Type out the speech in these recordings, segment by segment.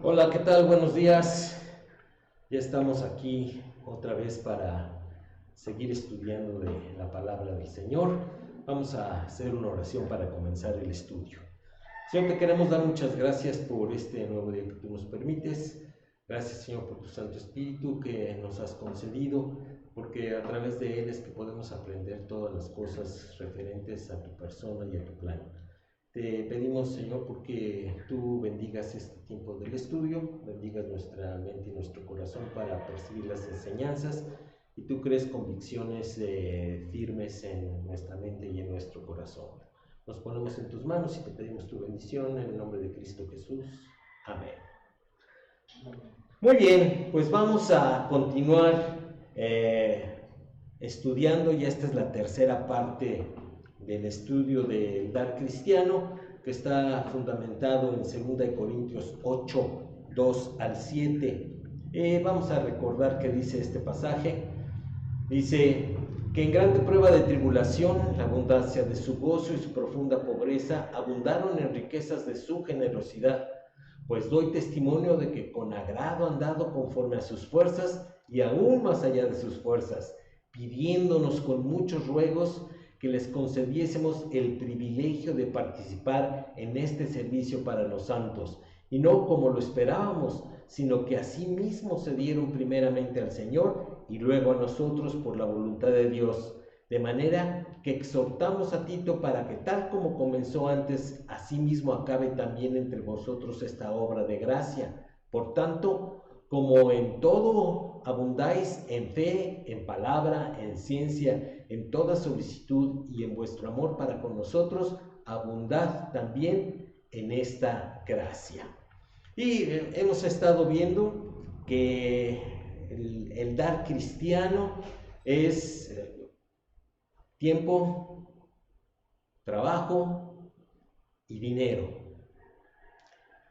Hola, ¿qué tal? Buenos días. Ya estamos aquí otra vez para seguir estudiando de la palabra del Señor. Vamos a hacer una oración para comenzar el estudio. Señor, te queremos dar muchas gracias por este nuevo día que tú nos permites. Gracias, Señor, por tu Santo Espíritu que nos has concedido, porque a través de él es que podemos aprender todas las cosas referentes a tu persona y a tu plan. Te pedimos, Señor, porque tú bendigas este tiempo del estudio, bendigas nuestra mente y nuestro corazón para percibir las enseñanzas y tú crees convicciones firmes en nuestra mente y en nuestro corazón. Nos ponemos en tus manos y te pedimos tu bendición en el nombre de Cristo Jesús. Amén. Muy bien, pues vamos a continuar estudiando, ya esta es la tercera parte del estudio del dar cristiano, que está fundamentado en 2 Corintios 8, 2 al 7. Vamos a recordar qué dice este pasaje. Dice que en grande prueba de tribulación, la abundancia de su gozo y su profunda pobreza abundaron en riquezas de su generosidad. Pues doy testimonio de que con agrado han dado conforme a sus fuerzas y aún más allá de sus fuerzas, pidiéndonos con muchos ruegos que les concediésemos el privilegio de participar en este servicio para los santos, y no como lo esperábamos, sino que asimismo se dieron primeramente al Señor y luego a nosotros por la voluntad de Dios, de manera que exhortamos a Tito para que tal como comenzó antes, asimismo acabe también entre vosotros esta obra de gracia. Por tanto, como en todo abundáis en fe, en palabra, en ciencia, en toda solicitud y en vuestro amor para con nosotros, abundad también en esta gracia. Y hemos estado viendo que el dar cristiano es tiempo, trabajo y dinero,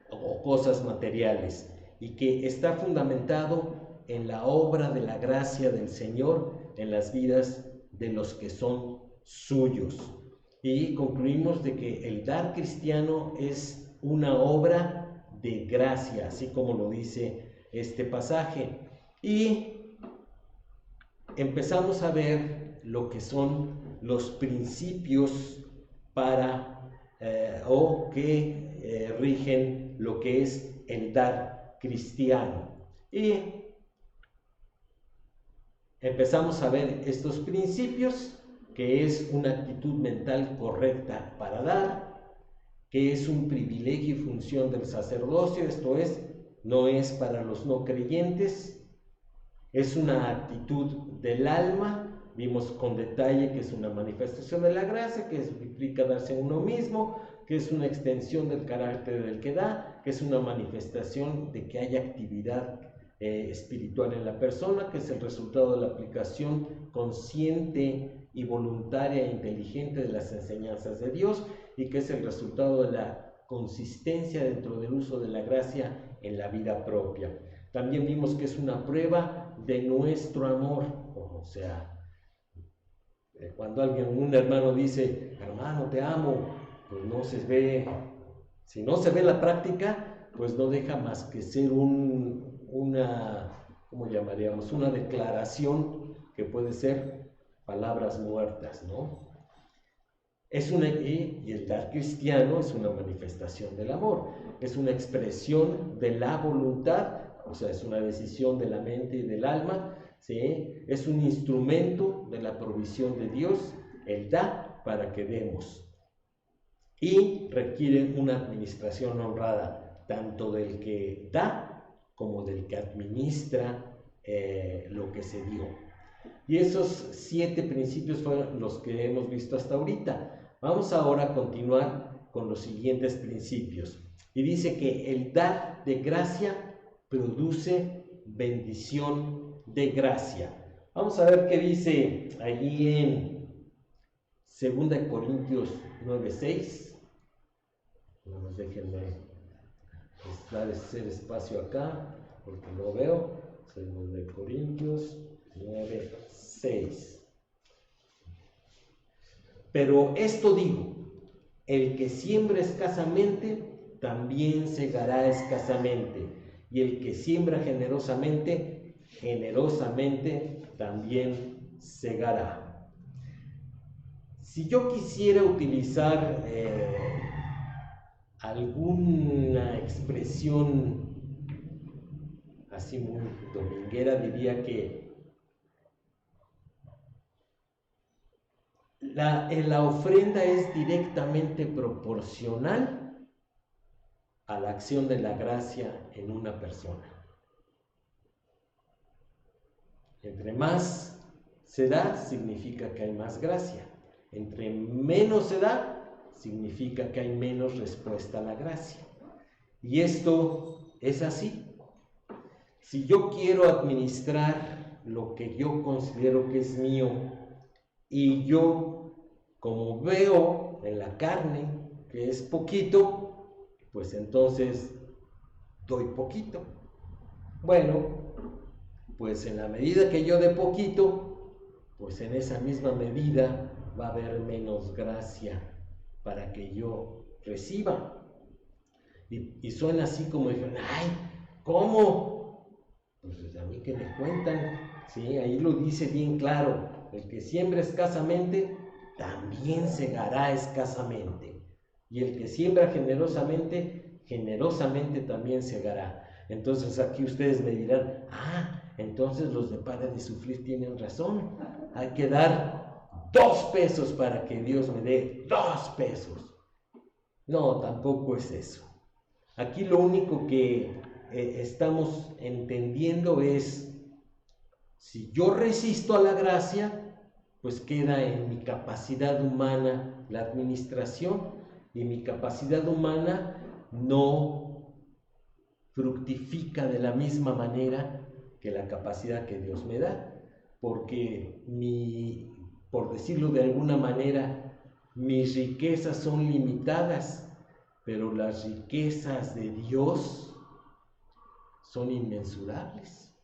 o cosas materiales, y que está fundamentado en la obra de la gracia del Señor en las vidas de los que son suyos. Y concluimos de que el dar cristiano es una obra de gracia, así como lo dice este pasaje. Y empezamos a ver lo que son los principios para o que rigen lo que es el dar cristiano. Y empezamos a ver estos principios, que es una actitud mental correcta para dar, que es un privilegio y función del sacerdocio, esto es, no es para los no creyentes, es una actitud del alma. Vimos con detalle que es una manifestación de la gracia, que implica darse a uno mismo, que es una extensión del carácter del que da, que es una manifestación de que haya actividad espiritual en la persona, que es el resultado de la aplicación consciente y voluntaria e inteligente de las enseñanzas de Dios, y que es el resultado de la consistencia dentro del uso de la gracia en la vida propia. También vimos que es una prueba de nuestro amor, o sea, cuando un hermano dice, hermano, te amo, pues no se ve, si no se ve la práctica, pues no deja más que ser una, ¿cómo llamaríamos? Una declaración que puede ser palabras muertas, ¿no? Y el dar cristiano es una manifestación del amor, es una expresión de la voluntad, o sea, es una decisión de la mente y del alma, ¿sí? Es un instrumento de la provisión de Dios, el da para que demos. Y requiere una administración honrada, tanto del que da como del que administra lo que se dio. Y esos 7 principios fueron los que hemos visto hasta ahorita. Vamos ahora a continuar con los siguientes principios. Y dice que el dar de gracia produce bendición de gracia. Vamos a ver qué dice allí en 2 Corintios 9:6. No nos déjenme hacer espacio acá, porque no veo. 2 Corintios 9:6. Pero esto digo, el que siembra escasamente, también segará escasamente, y el que siembra generosamente, generosamente también segará. Si yo quisiera utilizar alguna expresión así muy dominguera, diría que la ofrenda es directamente proporcional a la acción de la gracia en una persona. Entre más se da, significa que hay más gracia. Entre menos se da, significa que hay menos respuesta a la gracia. Y esto es así. Si yo quiero administrar lo que yo considero que es mío, y yo, como veo en la carne que es poquito, pues entonces doy poquito. Bueno, pues en la medida que yo dé poquito, pues en esa misma medida va a haber menos gracia para que yo reciba. Y suena así como dijeron, ¡ay! ¿Cómo? Pues a mí que me cuentan, ¿sí? Ahí lo dice bien claro. El que siembra escasamente, también segará escasamente. Y el que siembra generosamente, generosamente también segará. Entonces aquí ustedes me dirán, entonces los de Para de Sufrir tienen razón. Hay que dar 2 pesos para que Dios me dé 2 pesos. No, tampoco es eso. Aquí lo único que estamos entendiendo es, si yo resisto a la gracia, pues queda en mi capacidad humana la administración, y mi capacidad humana no fructifica de la misma manera que la capacidad que Dios me da, porque por decirlo de alguna manera, mis riquezas son limitadas, pero las riquezas de Dios son inmensurables,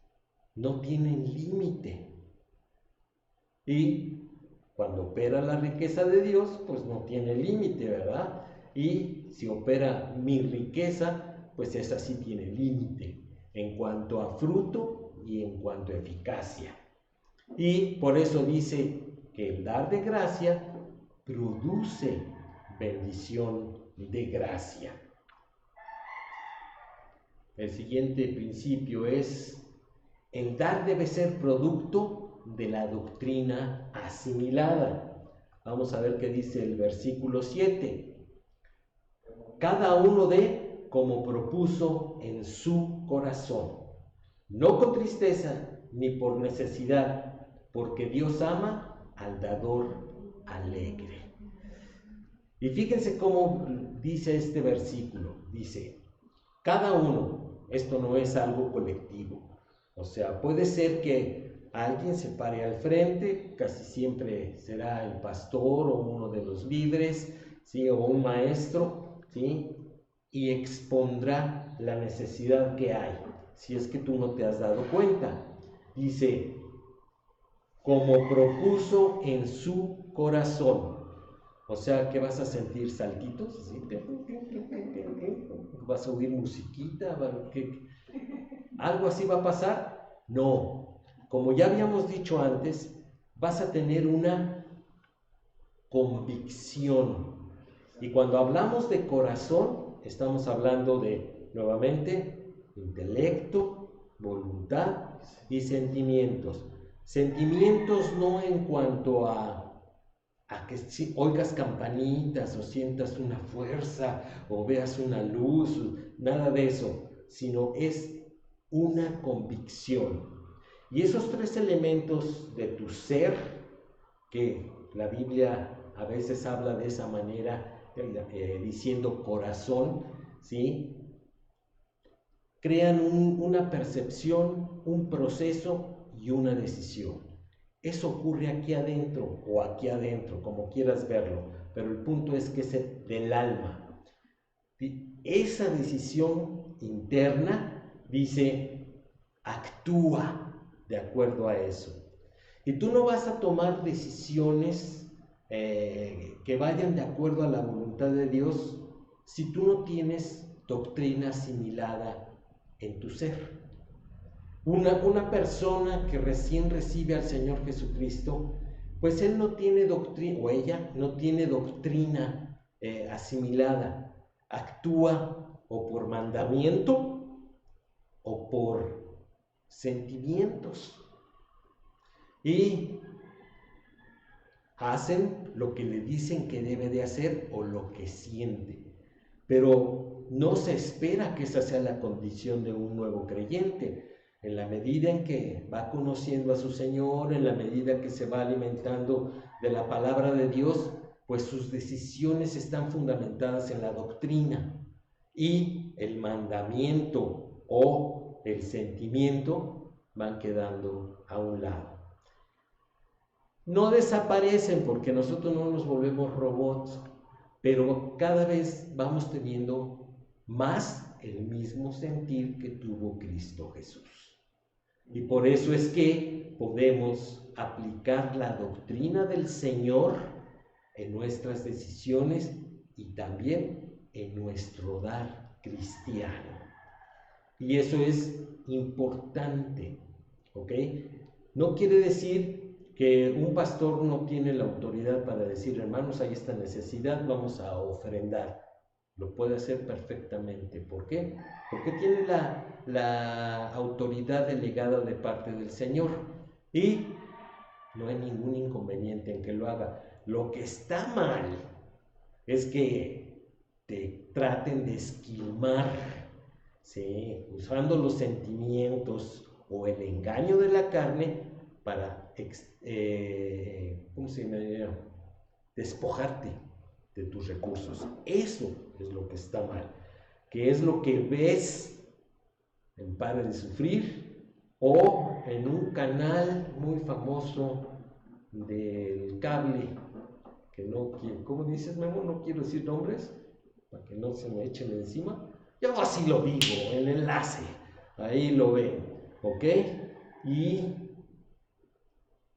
no tienen límite. Y cuando opera la riqueza de Dios, pues no tiene límite, ¿verdad? Y si opera mi riqueza, pues esa sí tiene límite en cuanto a fruto y en cuanto a eficacia. Y por eso dice que el dar de gracia produce bendición de gracia. El siguiente principio es: el dar debe ser producto de la doctrina asimilada. Vamos a ver qué dice el versículo 7. Cada uno dé como propuso en su corazón, no con tristeza ni por necesidad, porque Dios ama al dador alegre. Y fíjense cómo dice este versículo. Dice, cada uno, esto no es algo colectivo. O sea, puede ser que alguien se pare al frente, casi siempre será el pastor o uno de los líderes, ¿sí? O un maestro, ¿sí? Y expondrá la necesidad que hay, si es que tú no te has dado cuenta. Dice, como propuso en su corazón. O sea, que vas a sentir saltitos, ¿sí? Vas a oír musiquita, ¿algo así va a pasar? No, como ya habíamos dicho antes, vas a tener una convicción. Y cuando hablamos de corazón, estamos hablando de, nuevamente, intelecto, voluntad y sentimientos. Sentimientos no en cuanto a que si oigas campanitas o sientas una fuerza o veas una luz, nada de eso, sino es una convicción. Y esos 3 elementos de tu ser, que la Biblia a veces habla de esa manera, diciendo corazón, ¿sí? Crean una percepción, un proceso y una decisión. Eso ocurre aquí adentro o aquí adentro, como quieras verlo, pero el punto es que es del alma. Esa decisión interna, dice, actúa de acuerdo a eso. Y tú no vas a tomar decisiones que vayan de acuerdo a la voluntad de Dios si tú no tienes doctrina asimilada en tu ser. Una persona que recién recibe al Señor Jesucristo, pues él no tiene doctrina, o ella no tiene doctrina asimilada. Actúa o por mandamiento o por sentimientos. Y hacen lo que le dicen que debe de hacer o lo que siente. Pero no se espera que esa sea la condición de un nuevo creyente. En la medida en que va conociendo a su Señor, en la medida que se va alimentando de la palabra de Dios, pues sus decisiones están fundamentadas en la doctrina, y el mandamiento o el sentimiento van quedando a un lado. No desaparecen porque nosotros no nos volvemos robots, pero cada vez vamos teniendo más el mismo sentir que tuvo Cristo Jesús. Y por eso es que podemos aplicar la doctrina del Señor en nuestras decisiones y también en nuestro dar cristiano. Y eso es importante, ¿ok? No quiere decir que un pastor no tiene la autoridad para decir, hermanos, hay esta necesidad, vamos a ofrendar. Lo puede hacer perfectamente. ¿Por qué? Porque tiene la autoridad delegada de parte del Señor y no hay ningún inconveniente en que lo haga. Lo que está mal es que te traten de esquilmar, ¿sí?, usando los sentimientos o el engaño de la carne para despojarte de tus recursos. Eso es lo que está mal, que es lo que ves en Pare de Sufrir o en un canal muy famoso del cable, que no quiero, ¿cómo dices, Memo? No quiero decir nombres para que no se me echen encima. Yo así lo digo, el enlace, ahí lo ven, ¿ok? Y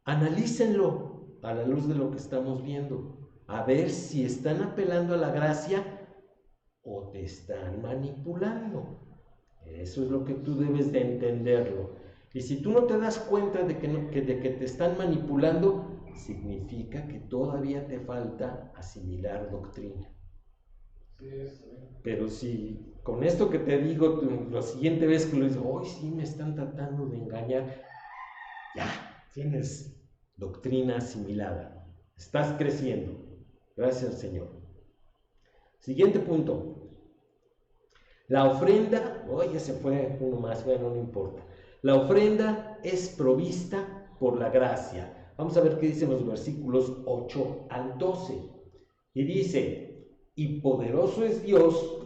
analícenlo a la luz de lo que estamos viendo, a ver si están apelando a la gracia o te están manipulando. Eso es lo que tú debes de entenderlo. Y si tú no te das cuenta de que te están manipulando, significa que todavía te falta asimilar doctrina. Pero si con esto que te digo, la siguiente vez que lo dices, hoy sí me están tratando de engañar, ya tienes doctrina asimilada, estás creciendo. Gracias al Señor. Siguiente punto. La ofrenda, oye, se fue uno más, bueno, no importa. La ofrenda es provista por la gracia. Vamos a ver qué dicen los versículos 8 al 12. Y dice, y poderoso es Dios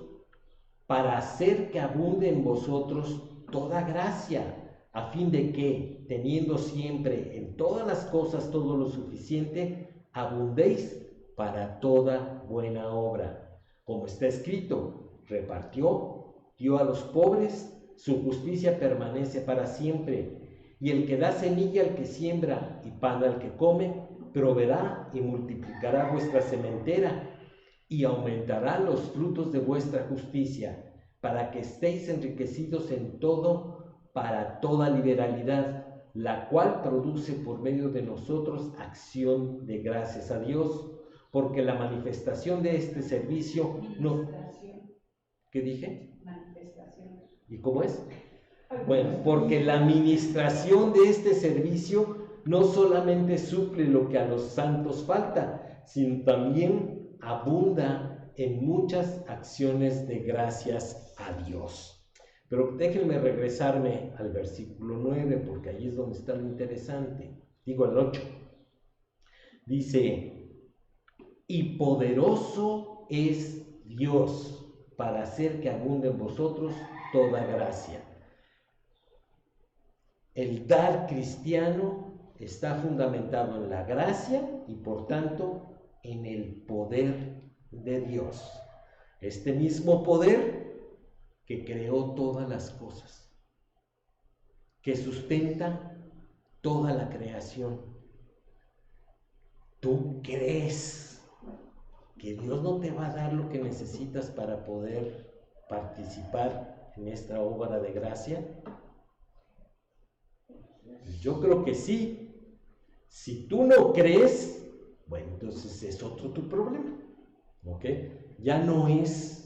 para hacer que abunde en vosotros toda gracia, a fin de que, teniendo siempre en todas las cosas todo lo suficiente, abundéis para toda buena obra. Como está escrito, repartió, dio a los pobres, su justicia permanece para siempre. Y el que da semilla al que siembra y pan al que come, proveerá y multiplicará vuestra sementera y aumentará los frutos de vuestra justicia, para que estéis enriquecidos en todo para toda liberalidad, la cual produce por medio de nosotros acción de gracias a Dios, porque la manifestación de este servicio no... ¿Qué dije? Manifestación. ¿Y cómo es? Bueno, porque la administración de este servicio no solamente suple lo que a los santos falta, sino también abunda en muchas acciones de gracias a Dios. Pero déjenme regresarme al versículo 9, porque ahí es donde está lo interesante. Digo el 8. Dice, y poderoso es Dios para hacer que abunde en vosotros toda gracia. El dar cristiano está fundamentado en la gracia y por tanto en el poder de Dios. Este mismo poder que creó todas las cosas, que sustenta toda la creación. ¿Tú crees que Dios no te va a dar lo que necesitas para poder participar en esta obra de gracia? Pues yo creo que sí. Si tú no crees, bueno, entonces es otro tu problema, ¿ok? Ya no es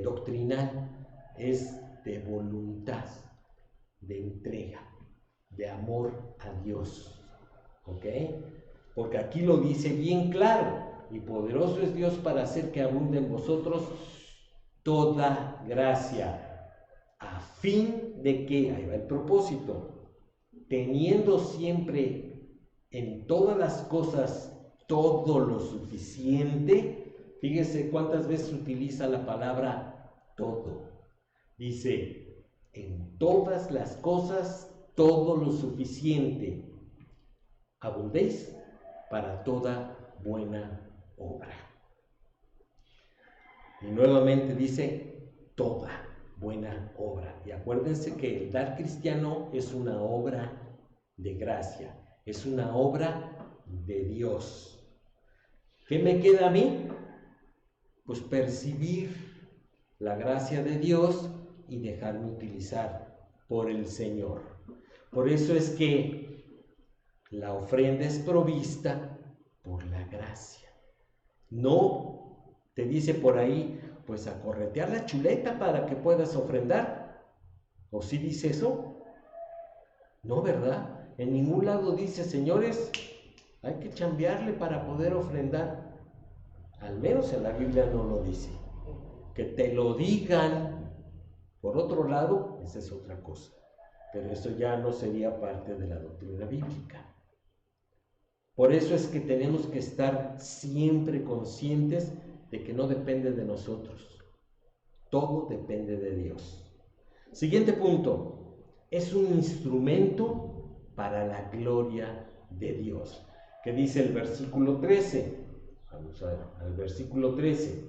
doctrinal, es de voluntad, de entrega, de amor a Dios, ¿ok? Porque aquí lo dice bien claro: y poderoso es Dios para hacer que abunde en vosotros toda gracia, a fin de que, ahí va el propósito, teniendo siempre en todas las cosas todo lo suficiente. Fíjese cuántas veces utiliza la palabra todo. Dice, en todas las cosas todo lo suficiente, abundéis para toda buena obra. Y nuevamente dice, toda buena obra. Y acuérdense que el dar cristiano es una obra de gracia, es una obra de Dios. ¿Qué me queda a mí? Pues percibir la gracia de Dios y dejarme utilizar por el Señor. Por eso es que la ofrenda es provista por la gracia. No te dice por ahí, pues a corretear la chuleta para que puedas ofrendar. ¿O sí dice eso? No, ¿verdad? En ningún lado dice, señores, hay que chambearle para poder ofrendar. Al menos en la Biblia no lo dice. Que te lo digan por otro lado, esa es otra cosa. Pero eso ya no sería parte de la doctrina bíblica. Por eso es que tenemos que estar siempre conscientes de que no depende de nosotros. Todo depende de Dios. Siguiente punto. Es un instrumento para la gloria de Dios. ¿Qué dice el versículo 13? Vamos al versículo 13.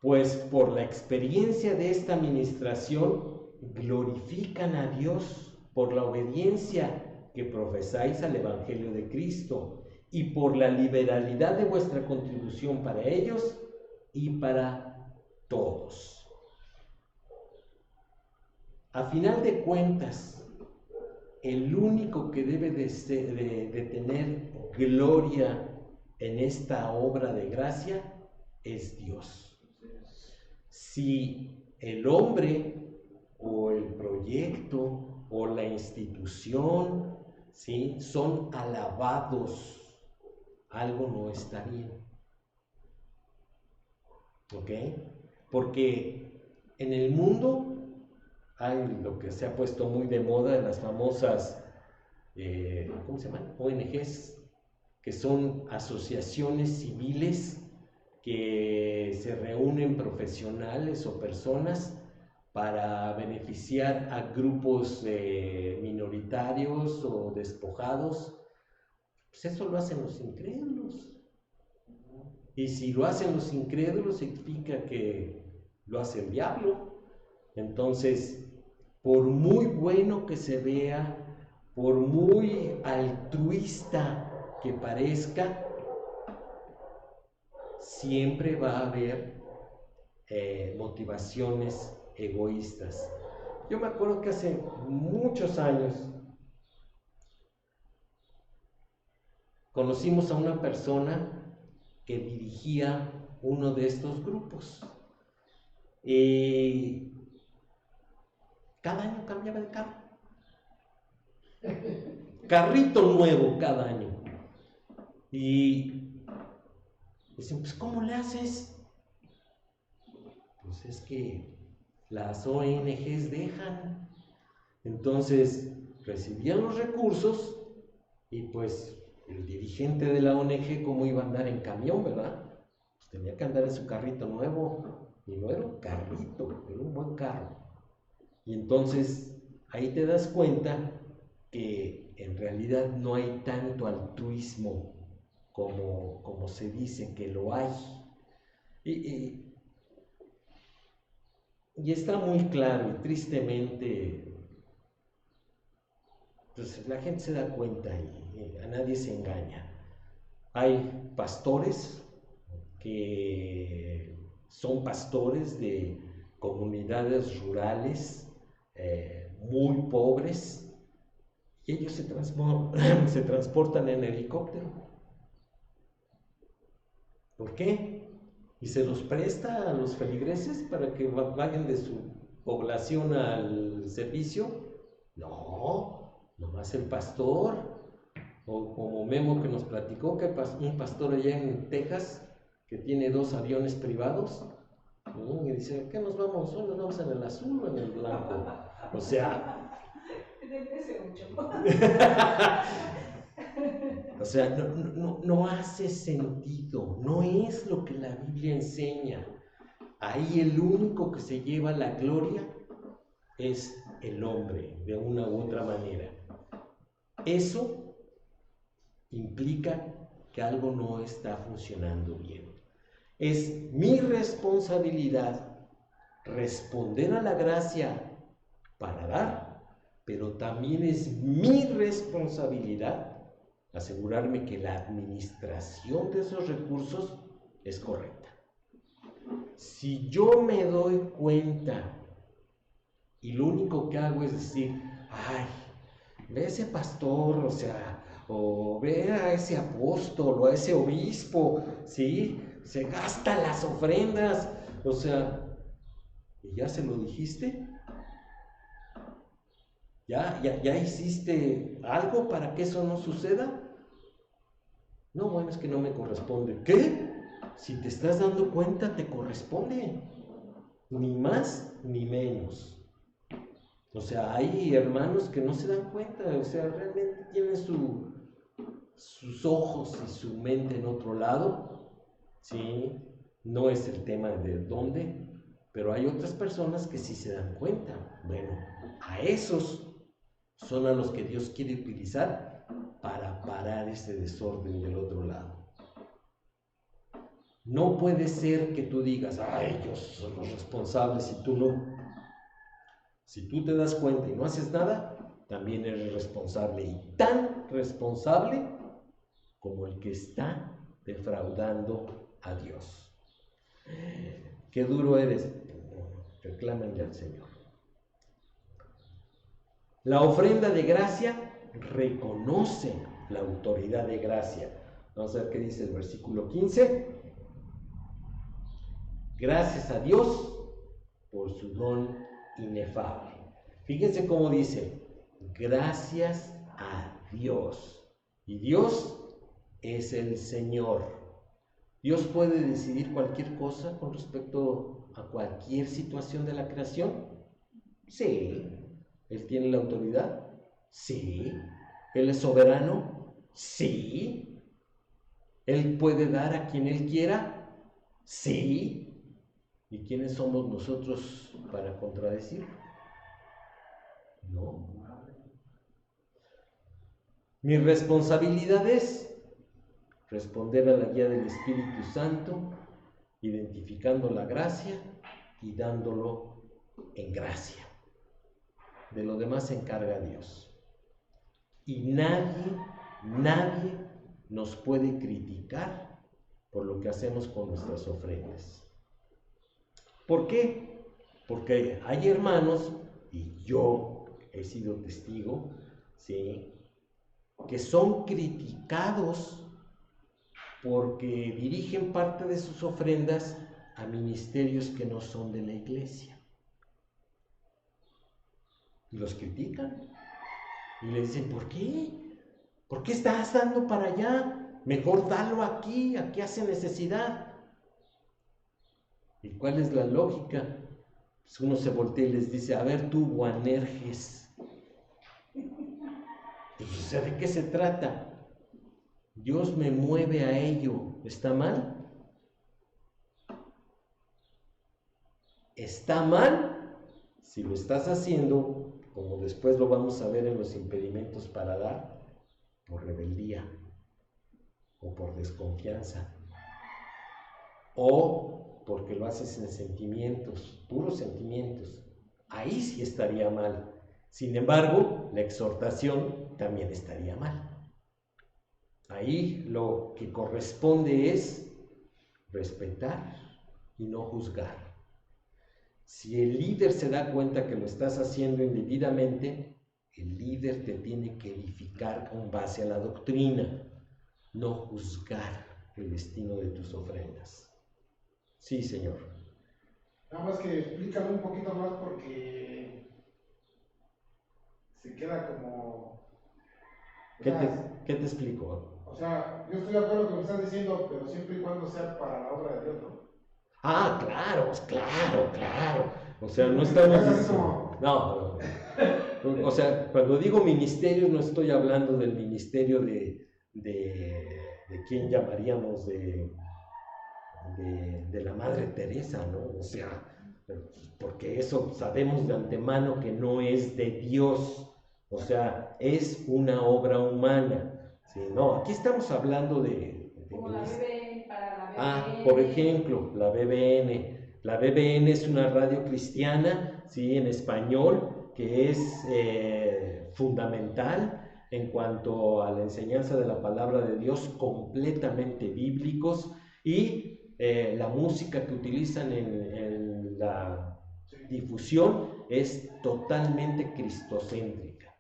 Pues por la experiencia de esta administración glorifican a Dios por la obediencia que profesáis al Evangelio de Cristo y por la liberalidad de vuestra contribución para ellos y para todos. A final de cuentas, el único que debe de tener gloria en esta obra de gracia es Dios. Si el hombre o el proyecto o la institución, ¿sí?, son alabados, algo no está bien. ¿Ok? Porque en el mundo hay lo que se ha puesto muy de moda, las famosas, ¿cómo se llaman? ONGs, que son asociaciones civiles que se reúnen profesionales o personas para beneficiar a grupos minoritarios o despojados. Pues eso lo hacen los incrédulos. Y si lo hacen los incrédulos, significa que lo hace el diablo. Entonces, por muy bueno que se vea, por muy altruista que parezca, siempre va a haber motivaciones egoístas. Yo me acuerdo que hace muchos años conocimos a una persona que dirigía uno de estos grupos. Cada año cambiaba de carro. Carrito nuevo cada año. Y dicen, pues ¿cómo le haces? Pues es que las ONGs dejan. Entonces recibían los recursos y pues el dirigente de la ONG, ¿cómo iba a andar en camión, verdad? Pues tenía que andar en su carrito nuevo. Y no era un carrito, era un buen carro. Y entonces ahí te das cuenta que en realidad no hay tanto altruismo como se dice que lo hay. Y está muy claro, y tristemente, pues la gente se da cuenta y a nadie se engaña. Hay pastores, que son pastores de comunidades rurales muy pobres, y ellos se transportan en helicóptero. ¿Por qué? ¿Y se los presta a los feligreses para que vayan de su población al servicio? No, nomás el pastor. O como Memo que nos platicó, que un pastor allá en Texas que tiene 2 aviones privados, y dice, ¿qué nos vamos? ¿Nos vamos en el azul o en el blanco? O sea... O sea, no hace sentido, no es lo que la Biblia enseña. Ahí el único que se lleva la gloria es el hombre, de una u otra manera. Eso implica que algo no está funcionando bien. Es mi responsabilidad responder a la gracia para dar, pero también es mi responsabilidad asegurarme que la administración de esos recursos es correcta. Si yo me doy cuenta y lo único que hago es decir, ay, ve a ese pastor, o ve a ese apóstol o a ese obispo, ¿sí? Se gasta las ofrendas, ¿y ya se lo dijiste? ¿Ya hiciste algo para que eso no suceda? No, bueno, es que no me corresponde. ¿Qué? Si te estás dando cuenta, te corresponde. Ni más ni menos. Hay hermanos que no se dan cuenta, realmente tienen sus ojos y su mente en otro lado, ¿sí? No es el tema de dónde, pero hay otras personas que sí se dan cuenta. Bueno, a esos son a los que Dios quiere utilizar para parar ese desorden del otro lado. No puede ser que tú digas, ay, ellos son los responsables y tú no. Si tú te das cuenta y no haces nada, también eres responsable, y tan responsable como el que está defraudando a Dios. Qué duro eres. Reclámenle al Señor. La ofrenda de gracia reconoce la autoridad de gracia. Vamos a ver qué dice el versículo 15. Gracias a Dios por su don inefable. Fíjense cómo dice, gracias a Dios. Y Dios es el Señor. ¿Dios puede decidir cualquier cosa con respecto a cualquier situación de la creación? Sí. ¿Él tiene la autoridad? Sí. ¿Él es soberano? Sí. ¿Él puede dar a quien Él quiera? Sí. ¿Y quiénes somos nosotros para contradecir? No. Mi responsabilidad es responder a la guía del Espíritu Santo, identificando la gracia y dándolo en gracia. De lo demás se encarga Dios. Y nadie nos puede criticar por lo que hacemos con nuestras ofrendas. ¿Por qué? Porque hay hermanos, y yo he sido testigo, ¿sí?, que son criticados porque dirigen parte de sus ofrendas a ministerios que no son de la iglesia. Y los critican. Y le dicen, ¿por qué? ¿Por qué estás dando para allá? Mejor dalo aquí hace necesidad. ¿Y cuál es la lógica? Pues uno se voltea y les dice, a ver tú, Boanerges, pues, ¿de qué se trata? Dios me mueve a ello, ¿está mal? ¿Está mal? Si lo estás haciendo, como después lo vamos a ver en los impedimentos para dar, por rebeldía, o por desconfianza, o porque lo haces en sentimientos, puros sentimientos, ahí sí estaría mal. Sin embargo, la exhortación también estaría mal. Ahí lo que corresponde es respetar y no juzgar. Si el líder se da cuenta que lo estás haciendo indebidamente, el líder te tiene que edificar con base a la doctrina, no juzgar el destino de tus ofrendas. Sí, señor. Nada más que explícame un poquito más porque se queda como... ¿Qué te explico? O sea, yo estoy de acuerdo con lo que estás diciendo, pero siempre y cuando sea para la obra de Dios, ¿no? Ah, claro. O sea, no estamos diciendo... No. O sea, cuando digo ministerios no estoy hablando del ministerio de quién llamaríamos de la Madre Teresa, ¿no? O sea, porque eso sabemos de antemano que no es de Dios, o sea, es una obra humana. ¿Sí? No, aquí estamos hablando como la BBN, para la BBN. Ah, por ejemplo, la BBN. La BBN es una radio cristiana, ¿sí? En español, que es fundamental en cuanto a la enseñanza de la palabra de Dios, completamente bíblicos, y la música que utilizan en la difusión es totalmente cristocéntrica.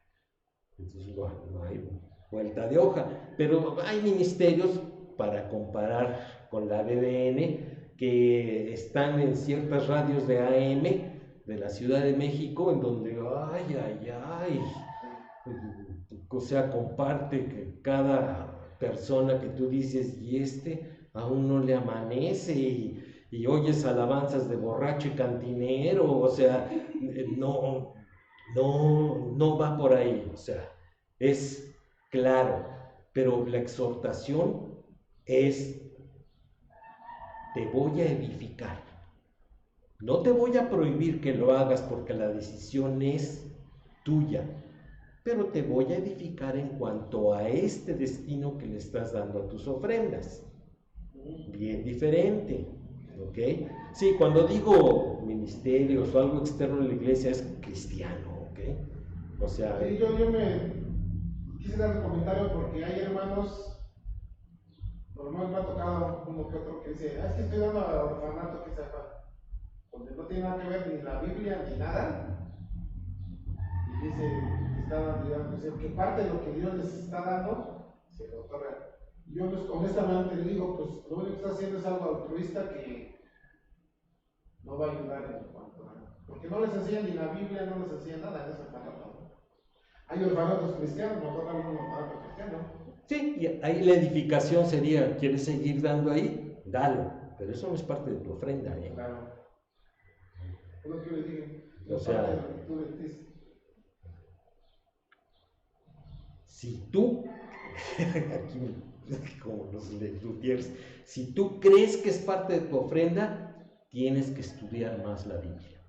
Entonces, bueno, no hay vuelta de hoja, pero hay ministerios para comparar con la BBN que están en ciertas radios de AM de la Ciudad de México, en donde, o sea, comparte que cada persona que tú dices, y aún no le amanece, y oyes alabanzas de borracho y cantinero, o sea, no va por ahí, o sea, es claro, pero la exhortación es, te voy a edificar, no te voy a prohibir que lo hagas porque la decisión es tuya, pero te voy a edificar en cuanto a este destino que le estás dando a tus ofrendas. Bien diferente, ¿ok? Sí, cuando digo ministerios o algo externo a la iglesia es cristiano, ¿ok? O sea... Sí, yo me quise dar un comentario porque hay hermanos, por lo menos me ha tocado uno que otro que dice, es que estoy dando a orfanato que sepa, donde no tiene nada que ver ni la Biblia ni nada, y dice que está dando, dice que parte de lo que Dios les está dando se lo otorga. Yo pues, honestamente le digo, pues lo único que está haciendo es algo altruista que no va a ayudar en cuanto a... Porque no les enseñan ni la Biblia, no les enseñan nada en ese orfanato. Hay orfanatos cristianos, mejor dar un orfanato cristiano. Sí, y ahí la edificación sería, ¿quieres seguir dando ahí? Dale, pero eso no es parte de tu ofrenda, ¿eh? Claro. Es lo que yo le dije. O sea, parte de lo que tú le dices. Si tú, aquí como los luthiers, si tú crees que es parte de tu ofrenda, tienes que estudiar más la Biblia.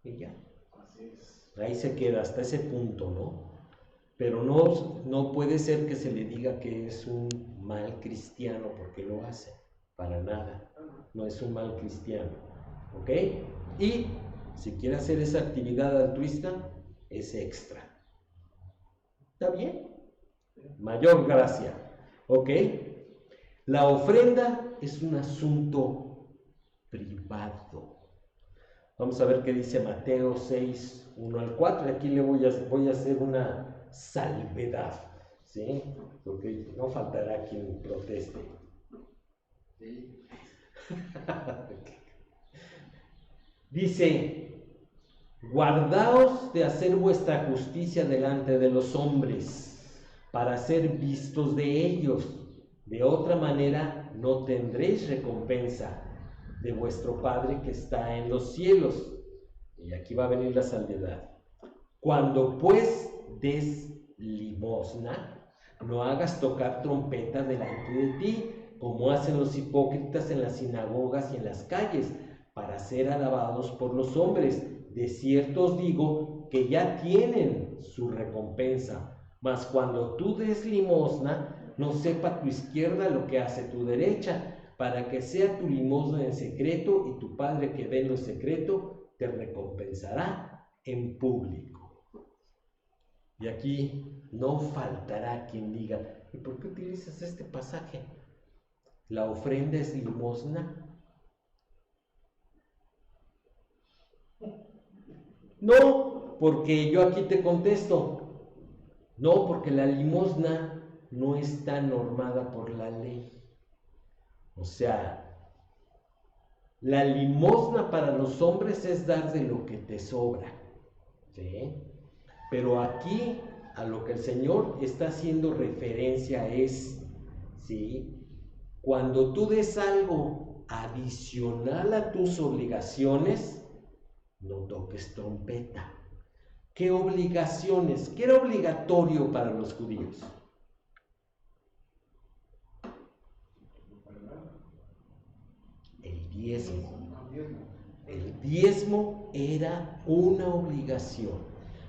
Y ya. Así es. Ahí se queda hasta ese punto, ¿no? Pero no puede ser que se le diga que es un mal cristiano porque lo hace. Para nada. No es un mal cristiano. ¿Ok? Y si quiere hacer esa actividad altruista, es extra. ¿Está bien? Mayor gracia. ¿Ok? La ofrenda es un asunto privado. Vamos a ver qué dice Mateo 6, 1 al 4. Y aquí le voy a hacer una salvedad. ¿Sí? Porque no faltará quien proteste. Sí. Dice, guardaos de hacer vuestra justicia delante de los hombres, para ser vistos de ellos. De otra manera no tendréis recompensa de vuestro Padre que está en los cielos. Y aquí va a venir la salvedad. Cuando pues des limosna, no hagas tocar trompeta delante de ti, como hacen los hipócritas en las sinagogas y en las calles, para ser alabados por los hombres. De cierto os digo que ya tienen su recompensa. Mas cuando tú des limosna, no sepa tu izquierda lo que hace tu derecha, para que sea tu limosna en secreto, y tu Padre que ve en lo secreto te recompensará en público. Y aquí no faltará quien diga, ¿y por qué utilizas este pasaje? ¿La ofrenda es limosna? No, porque yo aquí te contesto. No, porque la limosna no está normada por la ley. O sea, la limosna para los hombres es dar de lo que te sobra, ¿sí? Pero aquí a lo que el Señor está haciendo referencia es, ¿sí?, cuando tú des algo adicional a tus obligaciones, no toques trompeta. ¿Qué obligaciones? ¿Qué era obligatorio para los judíos? El diezmo. El diezmo era una obligación.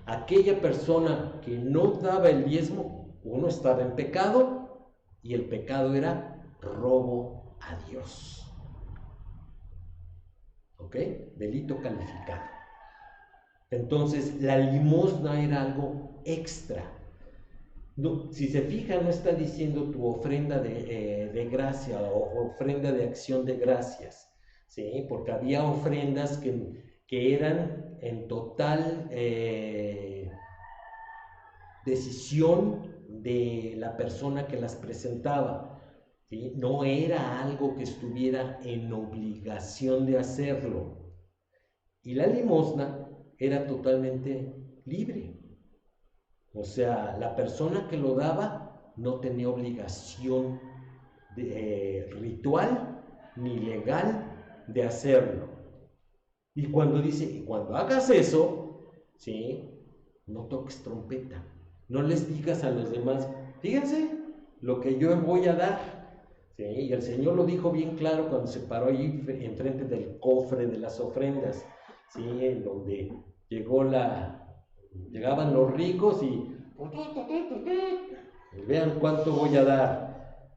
Aquella persona que no daba el diezmo, uno estaba en pecado, y el pecado era robo a Dios. ¿Ok? Delito calificado. Entonces, la limosna era algo extra. No, si se fija, no está diciendo tu ofrenda de gracia o ofrenda de acción de gracias, ¿sí? Porque había ofrendas que eran en total decisión de la persona que las presentaba, ¿sí? No era algo que estuviera en obligación de hacerlo. Y la limosna era totalmente libre. O sea, la persona que lo daba no tenía obligación ritual ni legal de hacerlo. Y cuando dice, cuando hagas eso, ¿sí?, no toques trompeta. No les digas a los demás, fíjense lo que yo voy a dar. ¿Sí? Y el Señor lo dijo bien claro cuando se paró ahí enfrente del cofre de las ofrendas, ¿sí?, en donde llegaban los ricos y vean cuánto voy a dar.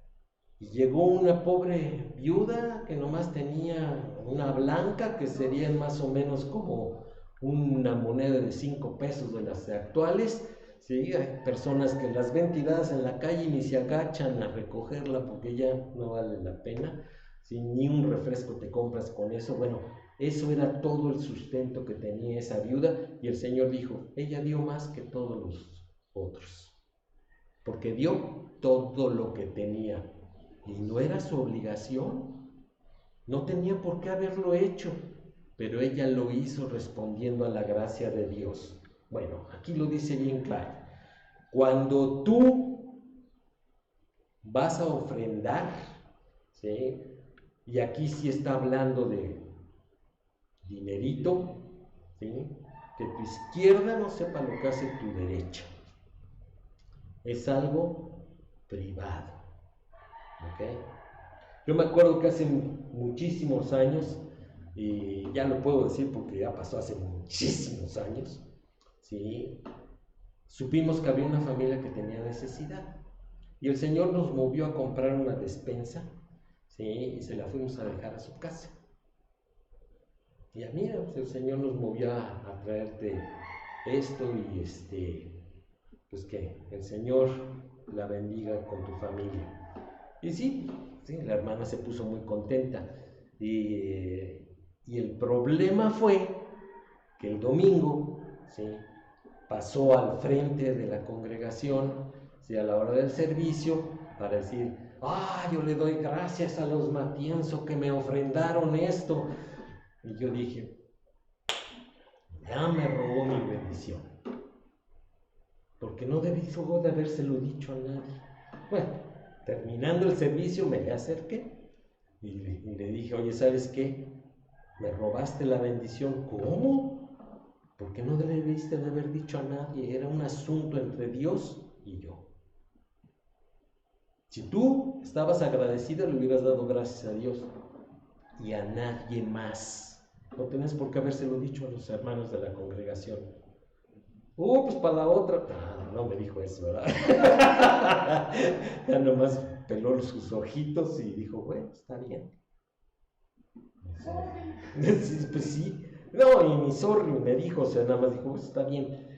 Y llegó una pobre viuda que nomás tenía una blanca, que serían más o menos como una moneda de 5 pesos de las actuales. Sí, hay personas que las ven tiradas en la calle y ni se agachan a recogerla porque ya no vale la pena. Sí, ni un refresco te compras con eso. Bueno, eso era todo el sustento que tenía esa viuda, y el Señor dijo, ella dio más que todos los otros, porque dio todo lo que tenía, y no era su obligación, no tenía por qué haberlo hecho, pero ella lo hizo respondiendo a la gracia de Dios. Bueno, aquí lo dice bien claro. Cuando tú vas a ofrendar, ¿sí?, y aquí sí está hablando de dinerito, ¿sí?, que tu izquierda no sepa lo que hace tu derecha. Es algo privado, ¿ok? Yo me acuerdo que hace muchísimos años, y ya lo puedo decir porque ya pasó hace muchísimos años, ¿sí?, supimos que había una familia que tenía necesidad, y el Señor nos movió a comprar una despensa, ¿sí?, y se la fuimos a dejar a su casa. Y mira, pues el Señor nos movió a traerte esto, y pues que el Señor la bendiga con tu familia. Y sí, la hermana se puso muy contenta. Y el problema fue que el domingo, ¿sí?, pasó al frente de la congregación, ¿sí?, a la hora del servicio, para decir, yo le doy gracias a los Matienzo que me ofrendaron esto. Y yo dije, ya me robó mi bendición, porque no debió de habérselo dicho a nadie. Bueno, terminando el servicio me le acerqué y le dije, oye, ¿sabes qué? Me robaste la bendición. ¿Cómo? Porque no debiste de haber dicho a nadie, era un asunto entre Dios y yo. Si tú estabas agradecida, le hubieras dado gracias a Dios y a nadie más. No tenés por qué habérselo dicho a los hermanos de la congregación. Pues para la otra. No me dijo eso, ¿verdad? Ya nomás peló sus ojitos y dijo, bueno, está bien. Sí, pues sí. No, y mi sorry me dijo, o sea, nada más dijo, pues está bien.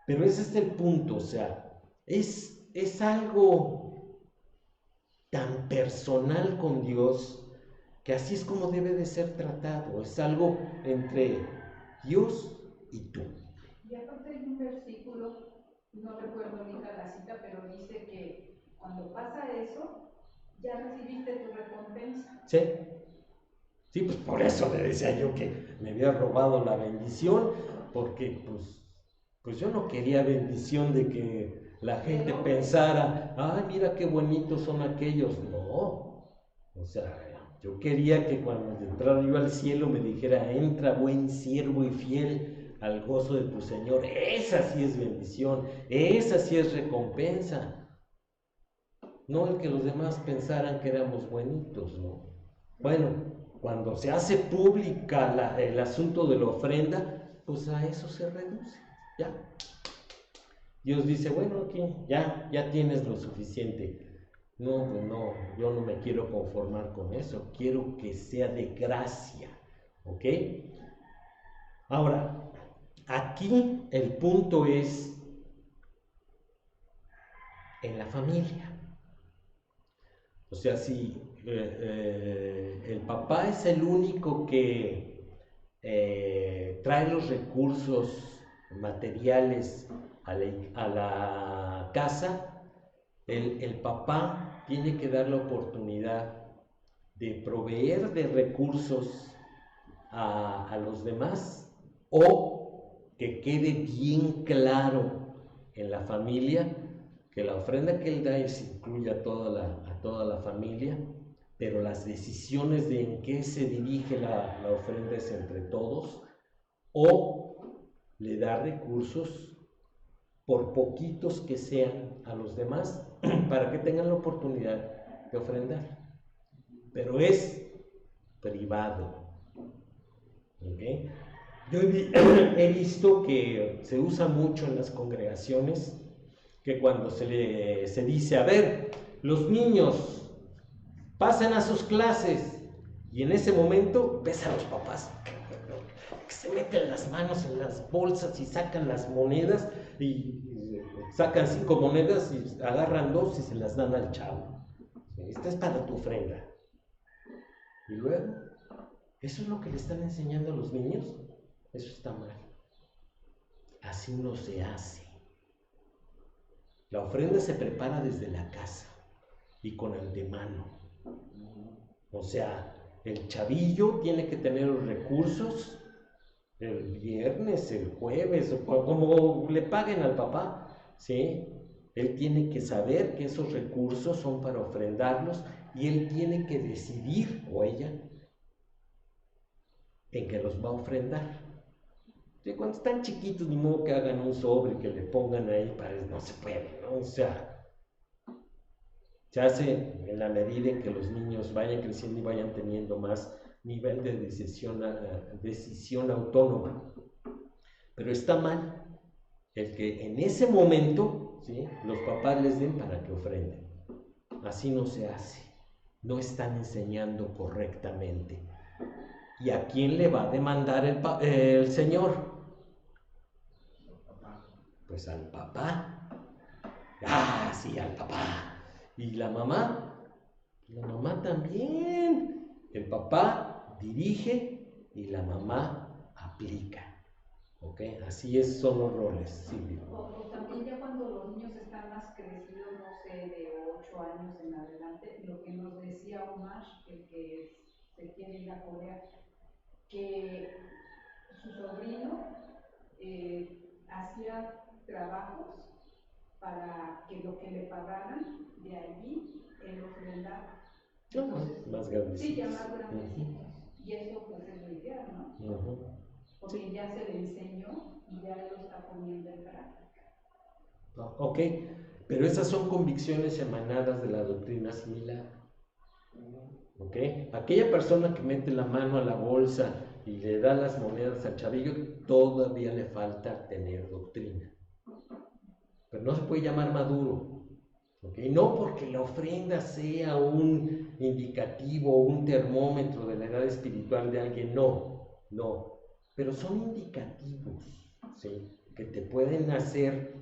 Pero ese es el punto, o sea, es algo tan personal con Dios, que así es como debe de ser tratado. Es algo entre Dios y tú. Y aparte hay un versículo, no recuerdo ahorita la cita, pero dice que cuando pasa eso, ya recibiste tu recompensa. ¿Sí? Sí, pues por eso le decía yo que me había robado la bendición, porque pues yo no quería bendición de que la gente pensara, ay, mira qué bonitos son aquellos. No, o sea, yo quería que cuando entrara yo al cielo me dijera, entra buen siervo y fiel al gozo de tu Señor. Esa sí es bendición, esa sí es recompensa. No el que los demás pensaran que éramos buenitos, ¿no? Bueno, cuando se hace pública el asunto de la ofrenda, pues a eso se reduce, ya. Dios dice, bueno, aquí ya tienes lo suficiente. No, pues no, yo no me quiero conformar con eso, quiero que sea de gracia, ¿ok? Ahora, aquí el punto es en la familia. O sea, si el papá es el único que trae los recursos materiales a la casa, el papá tiene que dar la oportunidad de proveer de recursos a los demás, o que quede bien claro en la familia que la ofrenda que él da incluye a toda la familia, pero las decisiones de en qué se dirige la ofrenda es entre todos, o le da recursos, por poquitos que sean, a los demás para que tengan la oportunidad de ofrendar, pero es privado. ¿Okay? Yo he visto que se usa mucho en las congregaciones que cuando se dice, a ver, los niños pasen a sus clases, y en ese momento ves a los papás que se meten las manos en las bolsas y sacan las monedas, y sacan 5 monedas y agarran 2 y se las dan al chavo. Esta es para tu ofrenda. Y luego, ¿eso es lo que le están enseñando a los niños? Eso está mal. Así no se hace. La ofrenda se prepara desde la casa y con antemano. O sea, el chavillo tiene que tener los recursos el viernes, el jueves, o como le paguen al papá, ¿sí? Él tiene que saber que esos recursos son para ofrendarlos, y él tiene que decidir, o ella, en que los va a ofrendar. Sí, cuando están chiquitos, ni modo que hagan un sobre que le pongan ahí, no se puede, ¿no? O sea, se hace en la medida en que los niños vayan creciendo y vayan teniendo más nivel de decisión autónoma. Pero está mal el que en ese momento, ¿sí?, los papás les den para que ofrenden. Así no se hace. No están enseñando correctamente. ¿Y a quién le va a demandar el Señor? Pues al papá. Ah, sí, al papá. ¿Y la mamá? La mamá también. El papá dirige y la mamá aplica. ¿Ok? Así son los roles, Silvia. O también ya cuando los niños están más crecidos, no sé, de 8 años en adelante, lo que nos decía Omar, el que se quiere ir a Corea, que su sobrino hacía trabajos para que lo que le pagaran de allí, él ofrendaba. Entonces, más grandecitos. Sí, ya más grandecitos. Y eso pues es lo ideal, ¿no? Porque sí, ya se le enseñó y ya lo está poniendo en práctica. Ok, pero esas son convicciones emanadas de la doctrina similar. ¿Ok? Aquella persona que mete la mano a la bolsa y le da las monedas al chavillo, todavía le falta tener doctrina. Pero no se puede llamar maduro. ¿Ok? No porque la ofrenda sea un indicativo o un termómetro de la edad espiritual de alguien, no. Pero son indicativos, ¿sí?, que te pueden hacer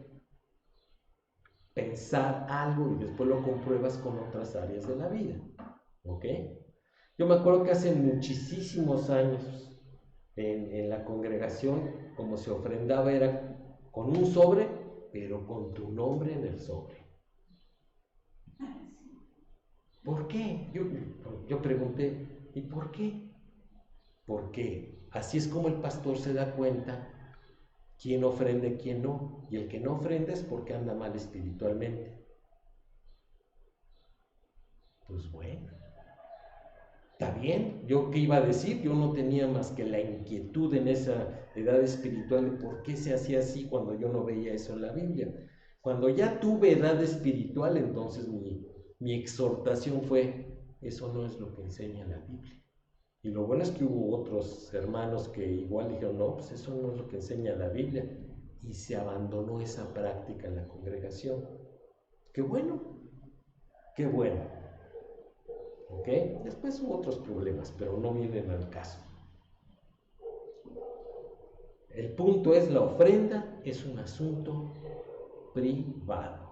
pensar algo y después lo compruebas con otras áreas de la vida. ¿Ok? Yo me acuerdo que hace muchísimos años en la congregación, como se ofrendaba, era con un sobre, pero con tu nombre en el sobre. ¿Por qué? Yo pregunté, ¿y por qué? Porque así es como el pastor se da cuenta quién ofrenda y quién no. Y el que no ofrenda es porque anda mal espiritualmente. Pues bueno, está bien. ¿Yo qué iba a decir? Yo no tenía más que la inquietud en esa edad espiritual de por qué se hacía así cuando yo no veía eso en la Biblia. Cuando ya tuve edad espiritual, entonces mi exhortación fue, eso no es lo que enseña la Biblia. Y lo bueno es que hubo otros hermanos que igual dijeron, no, pues eso no es lo que enseña la Biblia. Y se abandonó esa práctica en la congregación. ¡Qué bueno! ¡Qué bueno! ¿Ok? Después hubo otros problemas, pero no vienen al caso. El punto es, la ofrenda es un asunto privado.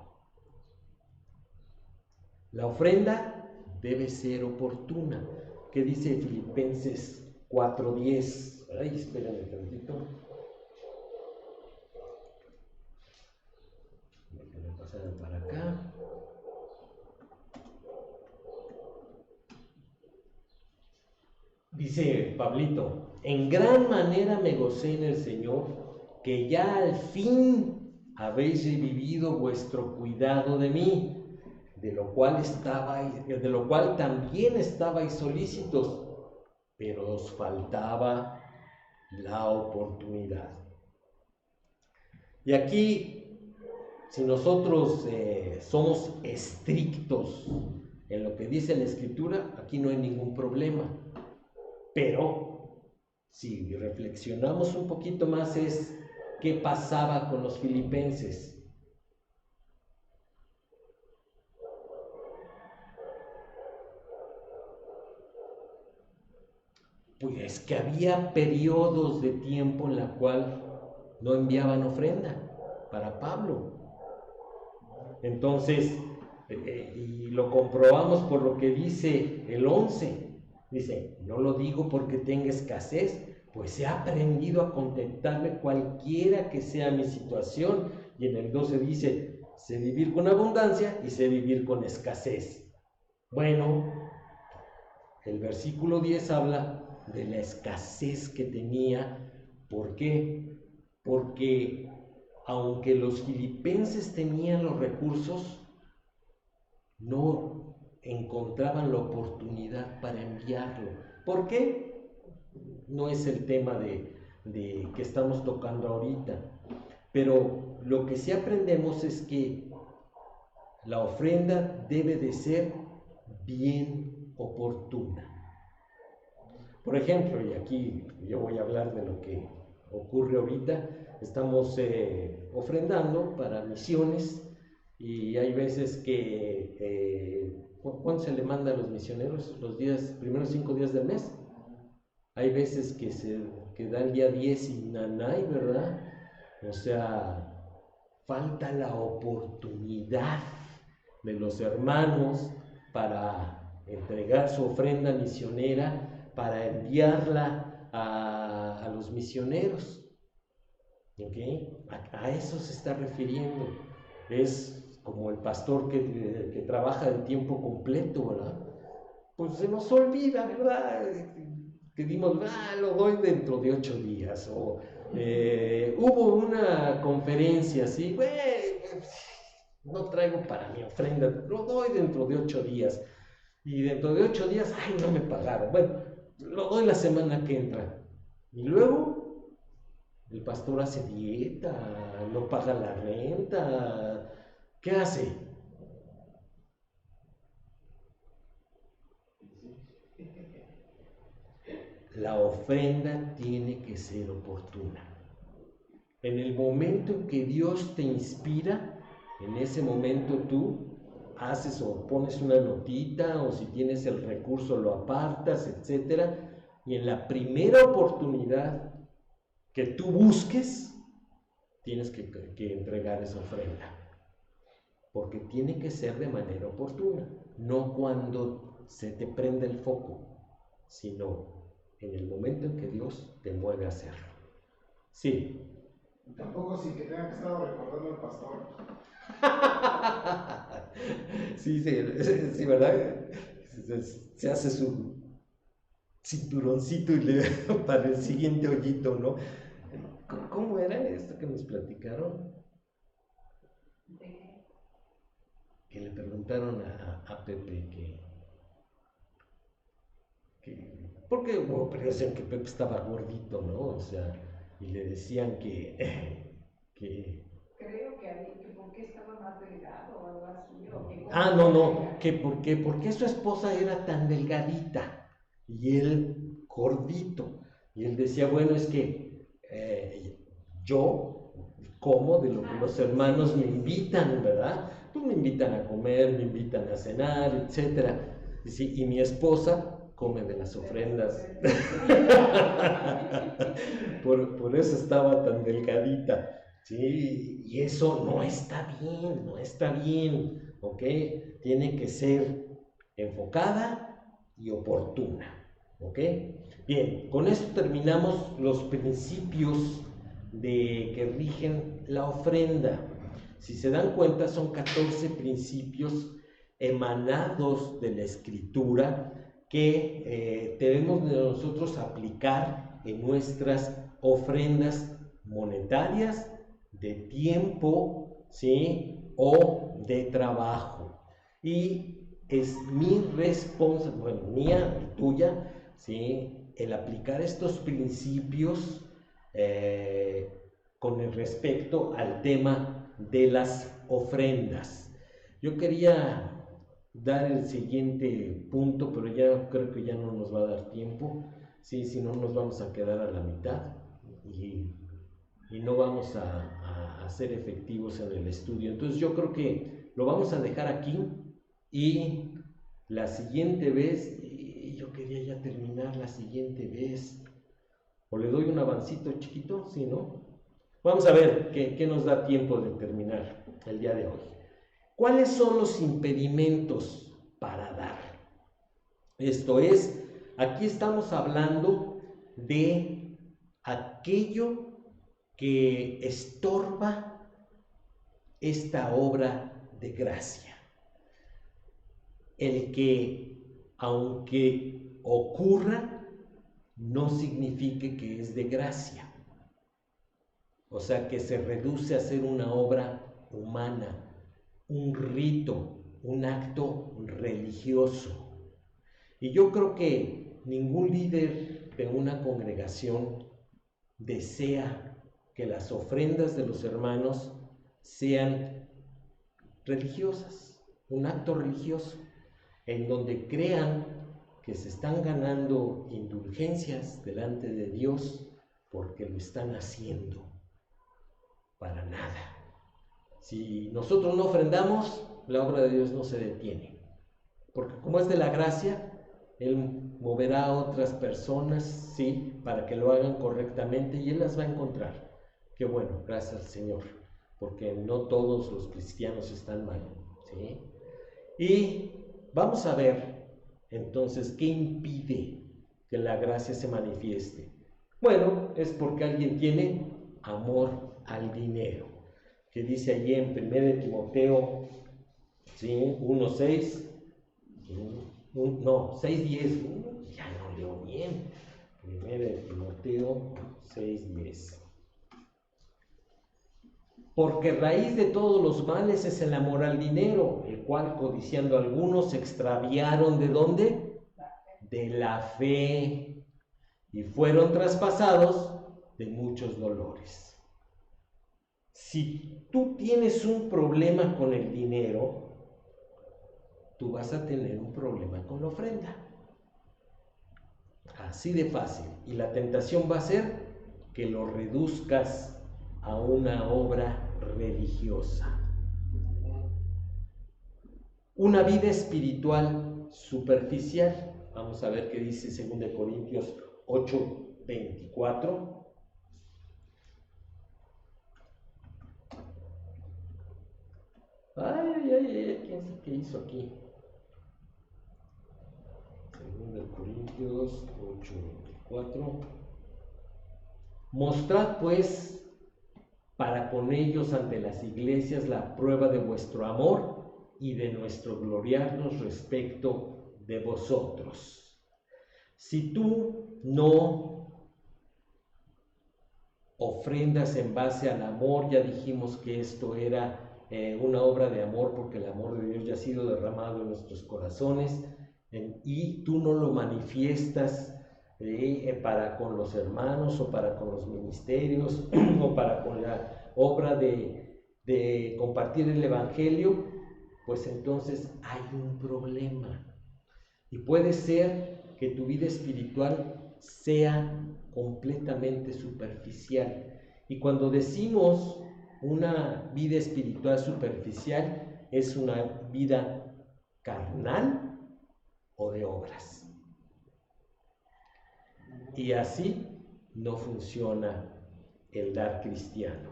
La ofrenda debe ser oportuna. ¿Qué dice Filipenses 4:10? Ay, espérenme tantito. Voy a pasar para acá. Dice Pablito, en gran manera me gocé en el Señor, que ya al fin habéis vivido vuestro cuidado de mí, de lo cual también estabais solícitos, pero os faltaba la oportunidad. Y aquí, si nosotros somos estrictos en lo que dice la Escritura, aquí no hay ningún problema. Pero, si reflexionamos un poquito más, es qué pasaba con los filipenses. Pues que había periodos de tiempo en la cual no enviaban ofrenda para Pablo. Entonces, y lo comprobamos por lo que dice el 11. Dice, no lo digo porque tenga escasez, pues he aprendido a contentarme cualquiera que sea mi situación. Y en el 12 dice, sé vivir con abundancia y sé vivir con escasez. Bueno, el versículo 10 habla de la escasez que tenía. ¿Por qué? Porque aunque los filipenses tenían los recursos, no encontraban la oportunidad para enviarlo. ¿Por qué? No es el tema de que estamos tocando ahorita, pero lo que sí aprendemos es que la ofrenda debe de ser bien oportuna. Por ejemplo, y aquí yo voy a hablar de lo que ocurre ahorita, estamos ofrendando para misiones y hay veces que, ¿cuándo se le manda a los misioneros? Los primeros 5 días del mes. Hay veces que da el día 10 y nanay, ¿verdad? O sea, falta la oportunidad de los hermanos para entregar su ofrenda misionera, para enviarla a los misioneros. ¿Ok? A eso se está refiriendo. Es como el pastor que trabaja de tiempo completo, ¿verdad? Pues se nos olvida, ¿verdad? Que dimos, lo doy dentro de 8 días. O hubo una conferencia así, no traigo para mi ofrenda, lo doy dentro de 8 días. Y dentro de 8 días, no me pagaron. Bueno, lo doy la semana que entra. Y luego, el pastor hace dieta, no paga la renta. ¿Qué hace? La ofrenda tiene que ser oportuna. En el momento en que Dios te inspira, en ese momento tú haces o pones una notita, o si tienes el recurso lo apartas, etc. Y en la primera oportunidad que tú busques, tienes que entregar esa ofrenda. porque tiene que ser de manera oportuna, no cuando se te prende el foco, sino en el momento en que Dios te mueve a hacerlo. Sí. Tampoco sin que tenga que estar recordando al pastor. Sí, sí, ¿verdad? Se hace su cinturoncito y le para el siguiente hoyito, ¿no? ¿Cómo era esto que nos platicaron? Que le preguntaron a Pepe porque, bueno, pero decían que Pepe estaba gordito, ¿no? O sea, y le decían que Creo que por qué estaba más delgado o algo así. no, que por qué su esposa era tan delgadita y él gordito. Y él decía, bueno, es que yo como de lo que los hermanos me invitan, ¿verdad? Pues me invitan a comer, me invitan a cenar, etcétera. Y mi esposa come de las ofrendas. Por eso estaba tan delgadita. Sí, y eso no está bien, ¿ok? Tiene que ser enfocada y oportuna, ¿ok? Bien, con esto terminamos los principios que rigen la ofrenda. Si se dan cuenta, son 14 principios emanados de la Escritura que debemos de nosotros aplicar en nuestras ofrendas monetarias, de tiempo, ¿sí? O de trabajo. Y es mi responsabilidad, bueno, mía y tuya, ¿sí? El aplicar estos principios con el respecto al tema de las ofrendas. Yo quería dar el siguiente punto, pero ya creo que ya no nos va a dar tiempo, sí, si no nos vamos a quedar a la mitad y no vamos a ser efectivos en el estudio. Entonces yo creo que lo vamos a dejar aquí y la siguiente vez, y yo quería ya terminar la siguiente vez, o le doy un avancito chiquito, ¿sí, no? Vamos a ver qué nos da tiempo de terminar el día de hoy. ¿Cuáles son los impedimentos para dar? Esto es, aquí estamos hablando de aquello que estorba esta obra de gracia. El que, aunque ocurra, no signifique que es de gracia. O sea, que se reduce a ser una obra humana, un rito, un acto religioso. Y yo creo que ningún líder de una congregación desea que las ofrendas de los hermanos sean religiosas, un acto religioso, en donde crean que se están ganando indulgencias delante de Dios porque lo están haciendo. Para nada. Si nosotros no ofrendamos, la obra de Dios no se detiene. Porque como es de la gracia, Él moverá a otras personas, sí, para que lo hagan correctamente y Él las va a encontrar. Qué bueno, gracias al Señor, porque no todos los cristianos están mal, ¿sí? Y vamos a ver, entonces, ¿qué impide que la gracia se manifieste? Bueno, es porque alguien tiene amor al dinero, que dice allí en 1 Timoteo, ¿sí? 1:6, no, 6:10, ya no leo bien, 1 Timoteo 6:10. Porque raíz de todos los males es el amor al dinero, el cual codiciando algunos se extraviaron ¿de dónde? De la fe, y fueron traspasados de muchos dolores. Si tú tienes un problema con el dinero, tú vas a tener un problema con la ofrenda. Así de fácil. Y la tentación va a ser que lo reduzcas a una obra religiosa. Una vida espiritual superficial. Vamos a ver qué dice 2 Corintios 8:24. ¿Quién sabe qué hizo aquí? 2 Corintios 8:24. Mostrad pues para con ellos ante las iglesias la prueba de vuestro amor y de nuestro gloriarnos respecto de vosotros. Si tú no ofrendas en base al amor, ya dijimos que esto era una obra de amor porque el amor de Dios ya ha sido derramado en nuestros corazones, y tú no lo manifiestas para con los hermanos o para con los ministerios o para con la obra de compartir el evangelio, pues entonces hay un problema. Y puede ser que tu vida espiritual sea completamente superficial. Y cuando decimos una vida espiritual superficial, es una vida carnal o de obras. Y así no funciona el dar cristiano.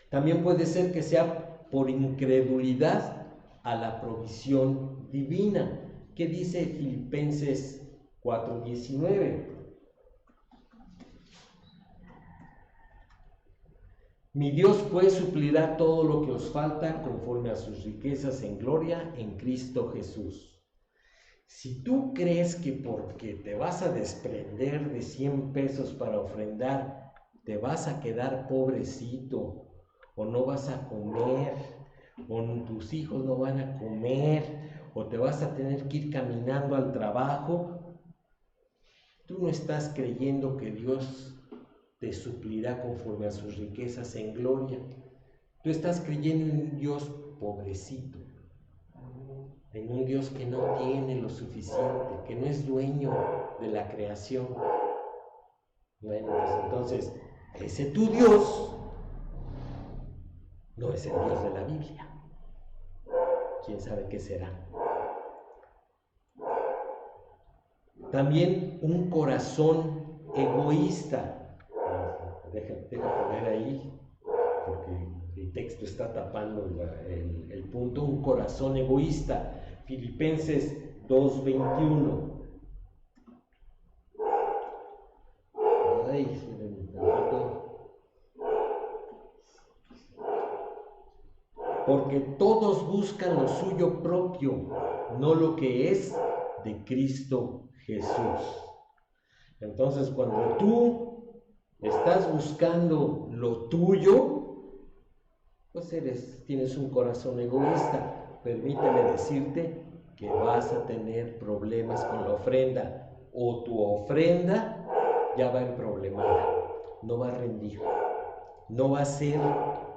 También puede ser que sea por incredulidad a la provisión divina. ¿Qué dice Filipenses 4:19? Mi Dios pues suplirá todo lo que os falta conforme a sus riquezas en gloria en Cristo Jesús. Si tú crees que porque te vas a desprender de 100 pesos para ofrendar, te vas a quedar pobrecito, o no vas a comer, o tus hijos no van a comer, o te vas a tener que ir caminando al trabajo, tú no estás creyendo que Dios te suplirá conforme a sus riquezas en gloria. Tú estás creyendo en un Dios pobrecito, en un Dios que no tiene lo suficiente, que no es dueño de la creación. Bueno, pues entonces, ese tu Dios no es el Dios de la Biblia. ¿Quién sabe qué será? También un corazón egoísta. Deja poner ahí, porque el texto está tapando el punto. Un corazón egoísta. Filipenses 2:21. Porque todos buscan lo suyo propio, no lo que es de Cristo Jesús. Entonces, cuando tú estás buscando lo tuyo, pues tienes un corazón egoísta. Permíteme decirte que vas a tener problemas con la ofrenda, o tu ofrenda ya va en problemada, no va a rendir, no va a ser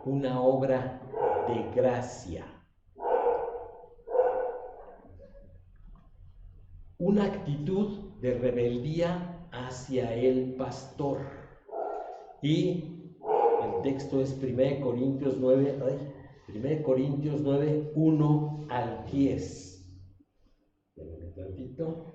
una obra de gracia. Una actitud de rebeldía hacia el pastor. Y el texto es 1 Corintios 9, 1 al 10. Un tantito.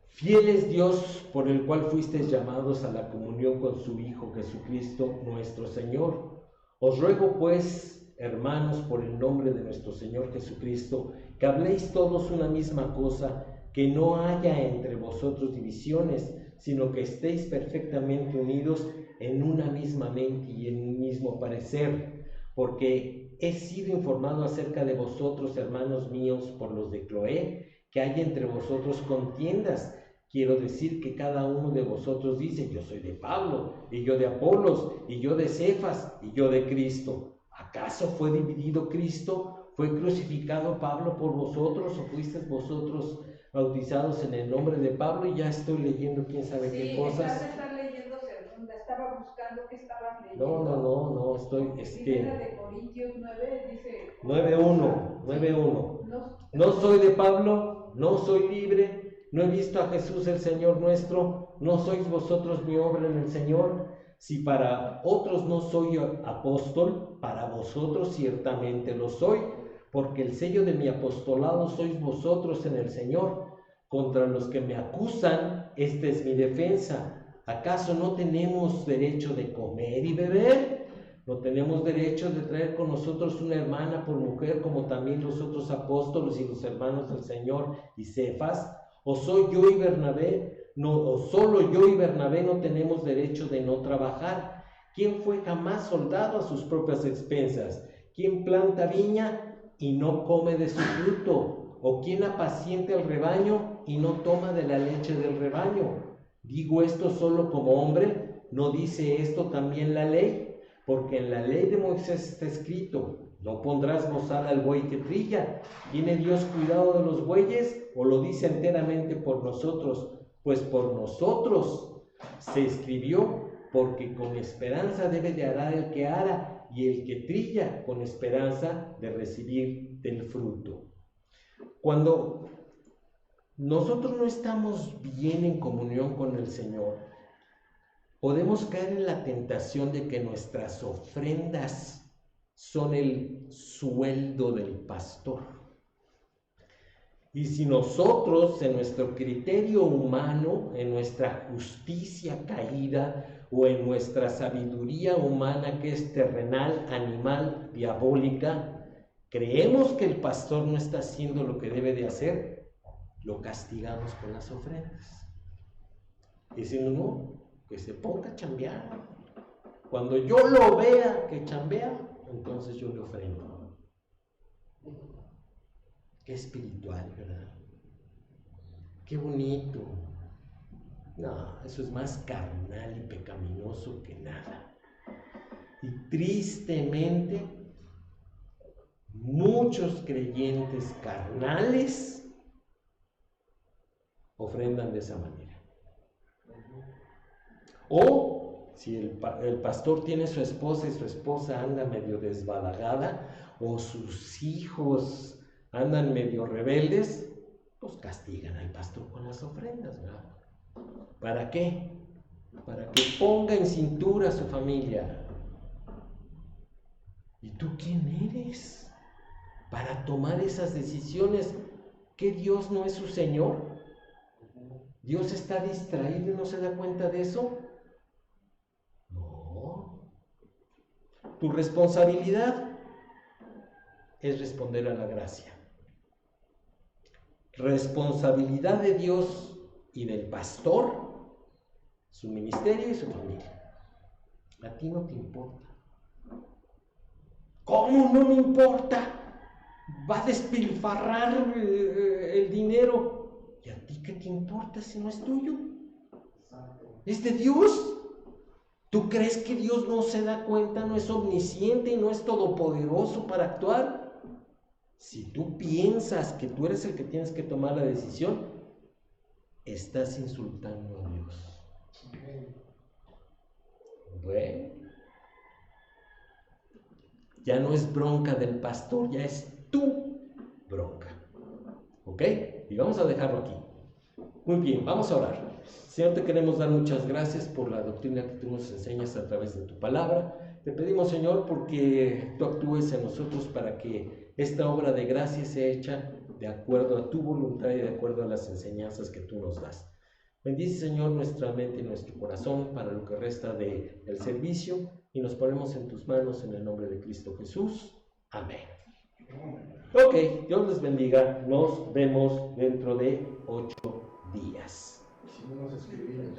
Fiel es Dios, por el cual fuisteis llamados a la comunión con su Hijo Jesucristo nuestro Señor. Os ruego pues, hermanos, por el nombre de nuestro Señor Jesucristo, que habléis todos una misma cosa, que no haya entre vosotros divisiones, sino que estéis perfectamente unidos en una misma mente y en un mismo parecer, porque he sido informado acerca de vosotros, hermanos míos, por los de Cloé, que hay entre vosotros contiendas. Quiero decir que cada uno de vosotros dice: yo soy de Pablo, y yo de Apolos, y yo de Cefas, y yo de Cristo. ¿Acaso fue dividido Cristo? ¿Fue crucificado Pablo por vosotros? ¿O fuisteis vosotros bautizados en el nombre de Pablo? Y ya estoy leyendo quién sabe qué cosas. Sí, estaba leyendo segunda, estaba buscando qué estabas leyendo. No, estoy... Primera de Corintios 9 dice... 9:1. No soy de Pablo, no soy libre, no he visto a Jesús el Señor nuestro, no sois vosotros mi obra en el Señor. Si para otros no soy apóstol, para vosotros ciertamente lo soy, porque el sello de mi apostolado sois vosotros en el Señor. Contra los que me acusan, esta es mi defensa. ¿Acaso no tenemos derecho de comer y beber? ¿No tenemos derecho de traer con nosotros una hermana por mujer, como también los otros apóstoles y los hermanos del Señor y Cefas? ¿O soy yo y Bernabé? No, ¿o solo yo y Bernabé no tenemos derecho de no trabajar? ¿Quién fue jamás soldado a sus propias expensas? ¿Quién planta viña y no come de su fruto? ¿O quién apacienta el rebaño y no toma de la leche del rebaño? ¿Digo esto solo como hombre? ¿No dice esto también la ley? Porque en la ley de Moisés está escrito: no pondrás bozal al buey que trilla. ¿Tiene Dios cuidado de los bueyes o lo dice enteramente por nosotros? Pues por nosotros se escribió, porque con esperanza debe de arar el que ara, y el que trilla con esperanza de recibir del fruto. Cuando nosotros no estamos bien en comunión con el Señor, podemos caer en la tentación de que nuestras ofrendas son el sueldo del pastor. Y si nosotros, en nuestro criterio humano, en nuestra justicia caída o en nuestra sabiduría humana que es terrenal, animal, diabólica, creemos que el pastor no está haciendo lo que debe de hacer, lo castigamos con las ofrendas. Y decimos, no, que se ponga a chambear. Cuando yo lo vea que chambea, entonces yo le ofrendo. Qué espiritual, ¿verdad? Qué bonito. No, eso es más carnal y pecaminoso que nada. Y tristemente, muchos creyentes carnales ofrendan de esa manera. O si el pastor tiene su esposa y su esposa anda medio desbalagada, o sus hijos andan medio rebeldes, pues castigan al pastor con las ofrendas, ¿verdad? ¿Para qué? Para que ponga en cintura a su familia. ¿Y tú quién eres para tomar esas decisiones? ¿Que Dios no es su Señor? ¿Dios está distraído y no se da cuenta de eso? No. Tu responsabilidad es responder a la gracia. Responsabilidad de Dios y del pastor, su ministerio y su familia. A ti no te importa. ¿Cómo no me importa? Va a despilfarrar el dinero. ¿Y a ti qué te importa si no es tuyo? ¿Es de Dios? ¿Tú crees que Dios no se da cuenta, no es omnisciente y no es todopoderoso para actuar? Si tú piensas que tú eres el que tienes que tomar la decisión, estás insultando a Dios. Bueno, ya no es bronca del pastor, ya es tu bronca. ¿Ok? Y vamos a dejarlo aquí. Muy bien, vamos a orar. Señor, te queremos dar muchas gracias por la doctrina que tú nos enseñas a través de tu palabra. Te pedimos, Señor, porque tú actúes en nosotros para que esta obra de gracia sea hecha de acuerdo a tu voluntad y de acuerdo a las enseñanzas que tú nos das. Bendice, Señor, nuestra mente y nuestro corazón para lo que resta del servicio y nos ponemos en tus manos en el nombre de Cristo Jesús. Amén. Ok, Dios les bendiga. Nos vemos dentro de 8 días. Si no nos escribimos.